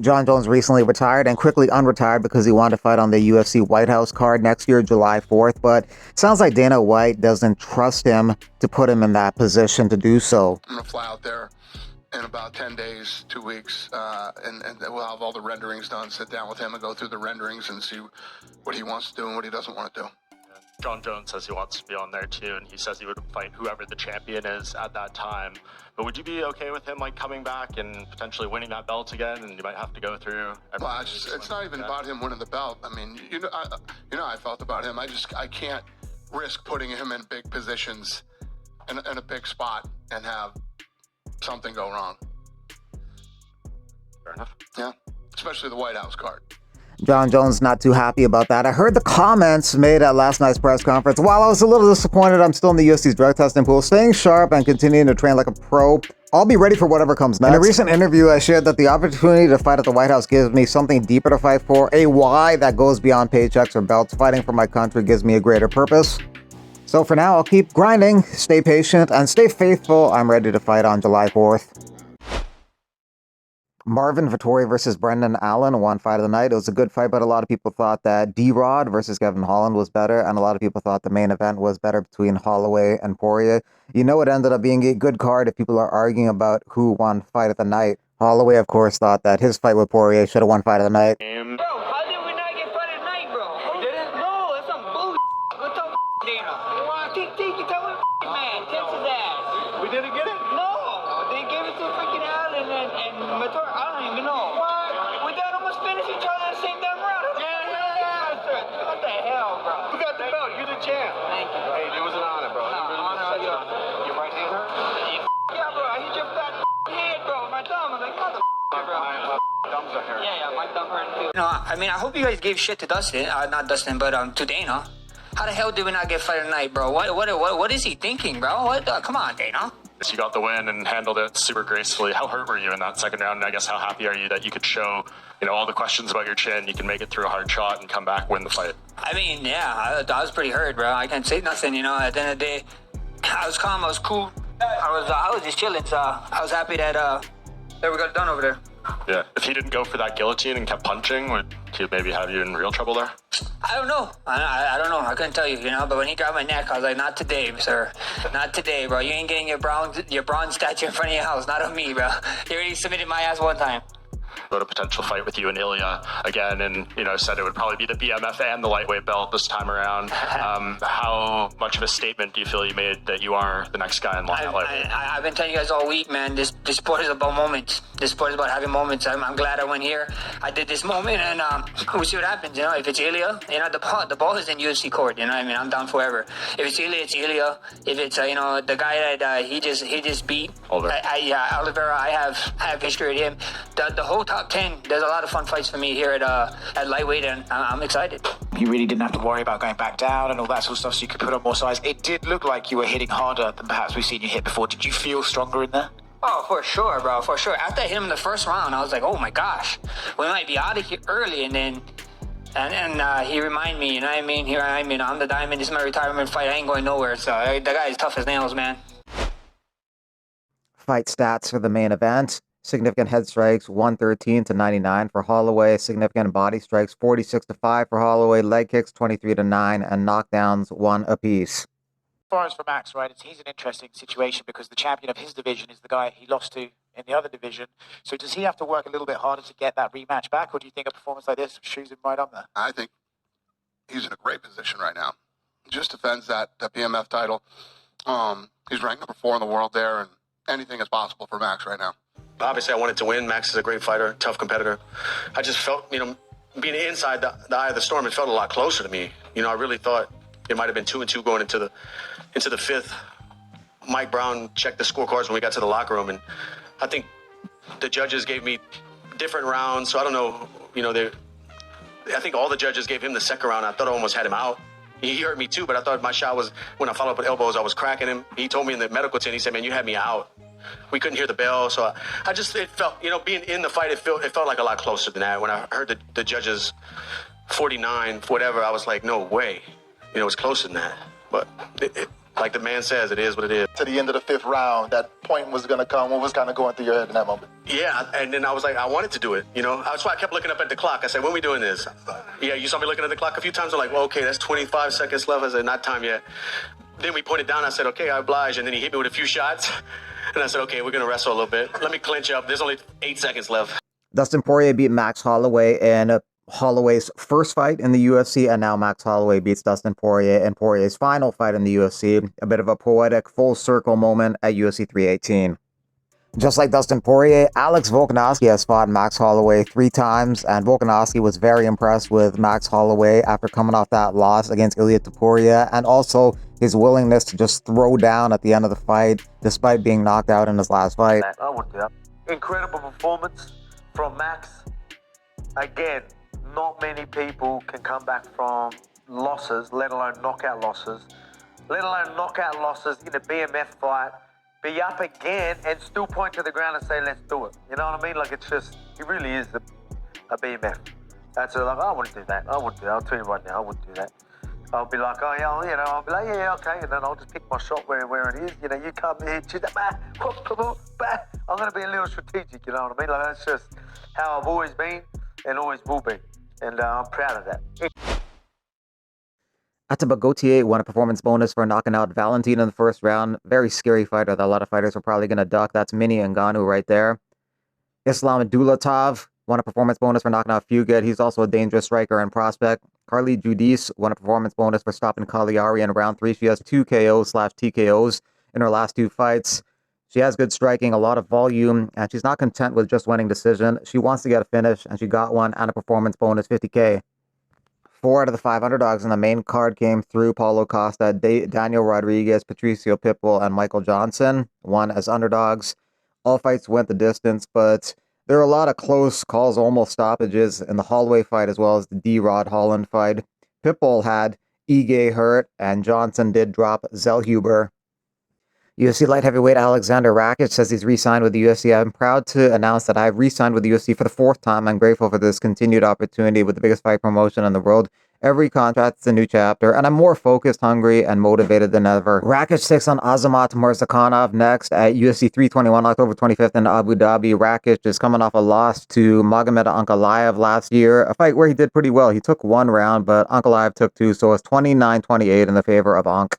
John Jones recently retired and quickly unretired because he wanted to fight on the UFC White House card next year, July 4th, but sounds like Dana White doesn't trust him to put him in that position to do so. I'm going to fly out there in about 10 days, 2 weeks, and we'll have all the renderings done, sit down with him and go through the renderings and see what he wants to do and what he doesn't want to do. John Jones says he wants to be on there too, and he says he would fight whoever the champion is at that time. But would you be okay with him like coming back and potentially winning that belt again? And you might have to go through. Well, it's not even about him winning the belt. I mean, you know how I felt about him. I can't risk putting him in big positions in a big spot and have something go wrong. Fair enough. Yeah, especially the White House card. John Jones not too happy about that. I heard the comments made at last night's press conference. While I was a little disappointed, I'm still in the UFC's drug testing pool, staying sharp and continuing to train like a pro. I'll be ready for whatever comes next. In a recent interview, I shared that the opportunity to fight at the White House gives me something deeper to fight for, a why that goes beyond paychecks or belts. Fighting for my country gives me a greater purpose. So for now, I'll keep grinding, stay patient, and stay faithful. I'm ready to fight on July 4th. Marvin Vettori versus Brendan Allen won fight of the night. It was a good fight, but a lot of people thought that D-Rod versus Kevin Holland was better, and a lot of people thought the main event was better between Holloway and Poirier. You know, it ended up being a good card if people are arguing about who won fight of the night. Holloway, of course, thought that his fight with Poirier should have won fight of the night. Bro, how did we not get fight of the night, bro? We didn't? No, that's some bullshit. Go tell Dana. Take it, tell him, man. Tense his ass. We didn't get it? No, they gave it to freaking Allen and Vettori. I don't even know. What? We done almost finished each other in the same damn round. What the hell, bro? We got the belt. You're the champ. Thank you, bro. Hey, it was an honor, bro. Your right hand hurt? Yeah, bro. I hit your fat head, bro. My thumb. I'm like, bro. My thumbs are hurt. Yeah, my thumb hurt too. No, I mean, I hope you guys gave shit to Dustin. Not Dustin, but to Dana. How the hell did we not get fight of the night, bro? What is he thinking, bro? What? Come on, Dana. You got the win and handled it super gracefully. How hurt were you in that second round? And I guess how happy are you that you could show, all the questions about your chin, you can make it through a hard shot and come back, win the fight? I mean, yeah, I was pretty hurt, bro. I can't say nothing, At the end of the day, I was calm, I was cool. I was just chilling, so I was happy that we got it done over there. Yeah. If he didn't go for that guillotine and kept punching, would he maybe have you in real trouble there? I don't know. I don't know. I couldn't tell you, But when he grabbed my neck, I was like, not today, sir. Not today, bro. You ain't getting your bronze statue in front of your house. Not on me, bro. You already submitted my ass one time. About a potential fight with you and Ilya again, and said it would probably be the BMF and the lightweight belt this time around. How much of a statement do you feel you made that you are the next guy in line at lightweight? I've been telling you guys all week, man. This sport is about moments. This sport is about having moments. I'm glad I went here. I did this moment, and we'll see what happens. If it's Ilya, the ball is in UFC court. I'm down forever. If it's Ilya, it's Ilya. If it's the guy that he just beat, Oliveira. I have history with him. The whole top 10, there's a lot of fun fights for me here at lightweight, and I'm excited. You really didn't have to worry about going back down and all that sort of stuff, so you could put on more size. It did look like you were hitting harder than perhaps we've seen you hit before. Did you feel stronger in there? Oh, for sure, bro, for sure. After I hit him in the first round, I was like, oh my gosh, we might be out of here early, and then he reminded me, Here I am, I'm the diamond. This is my retirement fight. I ain't going nowhere. So the guy is tough as nails, man. Fight stats for the main event. Significant head strikes, 113 to 99 for Holloway. Significant body strikes, 46 to 5 for Holloway. Leg kicks, 23 to 9, and knockdowns, 1 apiece. As far as for Max, right, he's an interesting situation because the champion of his division is the guy he lost to in the other division. So does he have to work a little bit harder to get that rematch back, or do you think a performance like this shoes him right up there? I think he's in a great position right now. He just defends that PMF title. He's ranked number 4 in the world there, and anything is possible for Max right now. Obviously, I wanted to win. Max is a great fighter, tough competitor. I just felt, being inside the eye of the storm, it felt a lot closer to me. I really thought it might have been 2-2 going into the fifth. Mike Brown checked the scorecards when we got to the locker room, and I think the judges gave me different rounds. So I don't know, I think all the judges gave him the second round. I thought I almost had him out. He hurt me too, but I thought my shot was, when I followed up with elbows, I was cracking him. He told me in the medical tent, he said, man, you had me out. We couldn't hear the bell, so it felt, being in the fight, it felt like a lot closer than that. When I heard the judges 49, whatever, I was like, no way. It was closer than that. But like the man says, it is what it is. To the end of the 5th round, that point was going to come. What was kind of going through your head in that moment? Yeah, and then I was like, I wanted to do it, you know. That's why I kept looking up at the clock. I said, when we doing this? Yeah, you saw me looking at the clock a few times. I'm like, well, okay, that's 25 seconds left. I said, not time yet. Then we pointed down. I said, okay, I oblige. And then he hit me with a few shots. And I said, okay, we're going to wrestle a little bit. Let me clinch up. There's only 8 seconds left. Dustin Poirier beat Max Holloway in Holloway's first fight in the UFC, and now Max Holloway beats Dustin Poirier in Poirier's final fight in the UFC. A bit of a poetic full circle moment at UFC 318. Just like Dustin Poirier, Alex Volkanovski has fought Max Holloway 3 times, and Volkanovski was very impressed with Max Holloway after coming off that loss against Ilia Topuria, and also his willingness to just throw down at the end of the fight, despite being knocked out in his last fight. I would do that. Incredible performance from Max. Again, not many people can come back from losses, let alone knockout losses, let alone knockout losses in a BMF fight, be up again and still point to the ground and say, let's do it. You know what I mean? Like, it's just, he really is a BMF. That's like, I wouldn't do that. I wouldn't do that. I'll tell you right now, I wouldn't do that. I'll be like, oh, yeah, you know, I'll be like, yeah, okay. And then I'll just pick my shot where it is. You know, you come here, shoot that, I'm going to be a little strategic, you know what I mean? Like, that's just how I've always been and always will be. And I'm proud of that. Atiba Gauthier won a performance bonus for knocking out Valentin in the first round. Very scary fighter that a lot of fighters are probably going to duck. That's Mini Ngannou right there. Islam Dulatov won a performance bonus for knocking out Fugit. He's also a dangerous striker and prospect. Carly Judice won a performance bonus for stopping Cagliari in round 3. She has 2 KOs/TKOs in her last 2 fights. She has good striking, a lot of volume, and she's not content with just winning decision. She wants to get a finish, and she got one and a performance bonus, 50K. 4 out of the 5 underdogs in the main card came through: Paulo Costa, Daniel Rodriguez, Patricio Pitbull, and Michael Johnson, won as underdogs. All fights went the distance, but there are a lot of close calls, almost stoppages, in the Holloway fight as well as the D-Rod Holland fight. Pitbull had Ige hurt, and Johnson did drop Zellhuber. UFC light heavyweight Alexander Rakage says he's re-signed with the UFC. I'm proud to announce that I've re-signed with the UFC for the 4th time. I'm grateful for this continued opportunity with the biggest fight promotion in the world. Every contract is a new chapter, and I'm more focused, hungry, and motivated than ever. Rakage takes on Azamat Murzakanov next at UFC 321, October 25th in Abu Dhabi. Rakage is coming off a loss to Magomed Ankalaev last year, a fight where he did pretty well. He took 1 round, but Ankalaev took 2, so it's 29-28 in the favor of Ank.